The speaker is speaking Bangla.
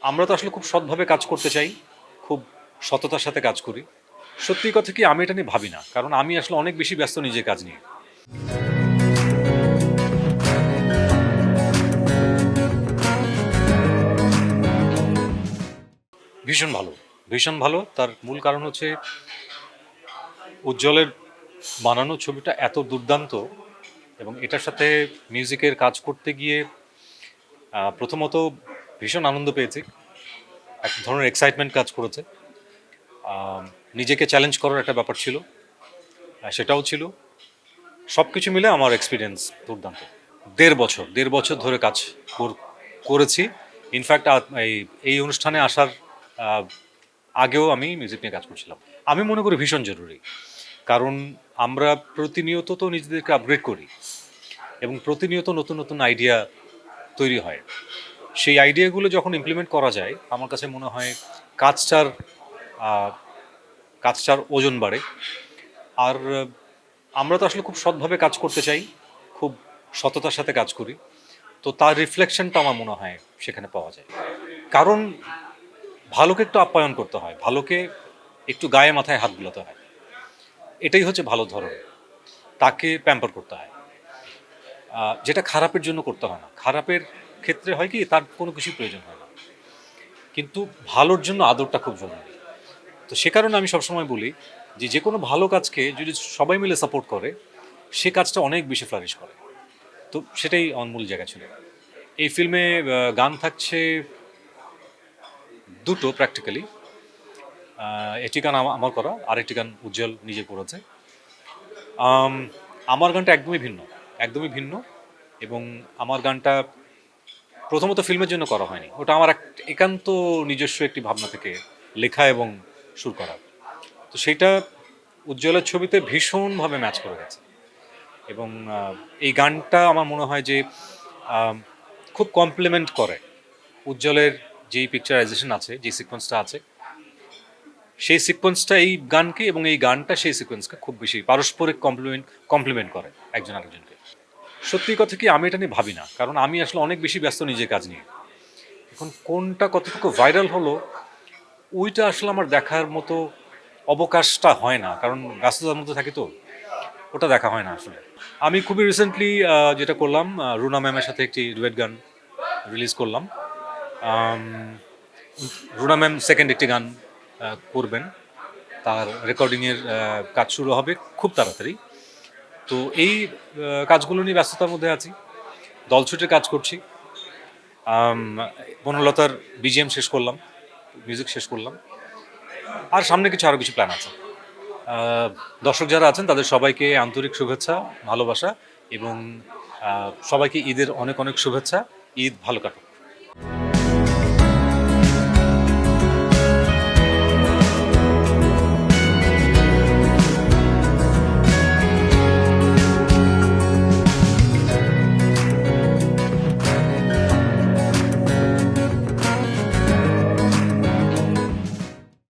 আমরা তো আসলে খুব সৎভাবে কাজ করতে চাই, খুব সততার সাথে কাজ করি। সত্যি কথা কি আমি এটা নিয়ে ভাবি না, কারণ আমি আসলে অনেক বেশি ব্যস্ত নিজের কাজ নিয়ে। ভীষণ ভালো, ভীষণ ভালো। তার মূল কারণ হচ্ছে উজ্জ্বলের বানানো ছবিটা এত দুর্দান্ত, এবং এটার সাথে মিউজিকের কাজ করতে গিয়ে প্রথমত ভীষণ আনন্দ পেয়েছি। এক ধরনের এক্সাইটমেন্ট কাজ করেছে। নিজেকে চ্যালেঞ্জ করার একটা ব্যাপার ছিল, সেটাও ছিল। সব কিছু মিলে আমার এক্সপিরিয়েন্স দুর্দান্ত। ১.৫ বছর ধরে কাজ করেছি। ইনফ্যাক্ট এই এই অনুষ্ঠানে আসার আহ, আগেও আমি মিউজিক নিয়ে কাজ করছিলাম। আমি মনে করি ভীষণ জরুরি, কারণ আমরা প্রতিনিয়ত তো নিজেদেরকে আপগ্রেড করি এবং প্রতিনিয়ত নতুন নতুন আইডিয়া তৈরি হয়। সেই আইডিয়াগুলো যখন ইমপ্লিমেন্ট করা যায়, আমার কাছে মনে হয় কাজটার আহ, কাজটার ওজন বাড়ে। আর আমরা তো আসলে খুব সৎভাবে কাজ করতে চাই, খুব সততার সাথে কাজ করি। তো তার রিফ্লেকশনটা আমার মনে হয় সেখানে পাওয়া যায়। কারণ ভালোকে একটু আপ্যায়ন করতে হয়, ভালোকে একটু গায়ে মাথায় হাত বুলাতে হয়। এটাই হচ্ছে ভালো ধরন। তাকে প্যাম্পার করতে হয়, যেটা খারাপের জন্য করতে হয় না। খারাপের ক্ষেত্রে হয় কি, তার কোনো কিছুই প্রয়োজন হয় না, কিন্তু ভালোর জন্য আদরটা খুব জরুরি। তো সে কারণে আমি সবসময় বলি যে যে কোনো ভালো কাজকে যদি সবাই মিলে সাপোর্ট করে, সে কাজটা অনেক বেশি ফ্লারিশ করে। তো সেটাই আমার মূল জায়গা ছিল। এই ফিল্মে গান থাকছে দুটো প্র্যাকটিক্যালি। একটি গান আমার করা, আরেকটি গান উজ্জ্বল নিজে করেছে। আম, আমার গানটা একদমই ভিন্ন, একদমই ভিন্ন। এবং আমার গানটা প্রথমত ফিল্মের জন্য করা হয়নি, ওটা আমার একান্ত নিজস্ব একটি ভাবনা থেকে লেখা এবং সুর করা। তো সেইটা উজ্জ্বলের ছবিতে ভীষণভাবে ম্যাচ করে গেছে। এবং এই গানটা আমার মনে হয় যে আম, খুব কমপ্লিমেন্ট করে উজ্জ্বলের যেই পিকচারাইজেশন আছে, যে সিকোয়েন্সটা আছে, সেই সিকোয়েন্সটা এই গানকে, এবং এই গানটা সেই সিকোয়েন্সকে খুব বেশি পারস্পরিক কমপ্লিমেন্ট করে একজন আরেকজনকে। সত্যি কথা কি আমি এটা নিয়ে ভাবি না, কারণ আমি আসলে অনেক বেশি ব্যস্ত নিজের কাজ নিয়ে। এখন কোনটা কতটুকু ভাইরাল হলো ওইটা আসলে আমার দেখার মতো অবকাশটা হয় না, কারণ ব্যস্ততার মধ্যে থাকি, তো ওটা দেখা হয় না আসলে। আমি খুবই রিসেন্টলি যেটা করলাম, রুনা ম্যামের সাথে একটি ডুয়েট গান রিলিজ করলাম। আম, রুনা ম্যাম সেকেন্ড একটি গান করবেন, তার রেকর্ডিংয়ের কাজ শুরু হবে খুব তাড়াতাড়ি। তো এই কাজগুলো নিয়ে ব্যস্ততার মধ্যে আছি, দলছুটে কাজ করছি। বনলতার বিজিএম শেষ করলাম, মিউজিক শেষ করলাম। আর সামনে কিছু আরও কিছু প্ল্যান আছে। দর্শক যারা আছেন তাদের সবাইকে আন্তরিক শুভেচ্ছা, ভালোবাসা, এবং সবাইকে ঈদের অনেক অনেক শুভেচ্ছা। ঈদ ভালো কাটুক।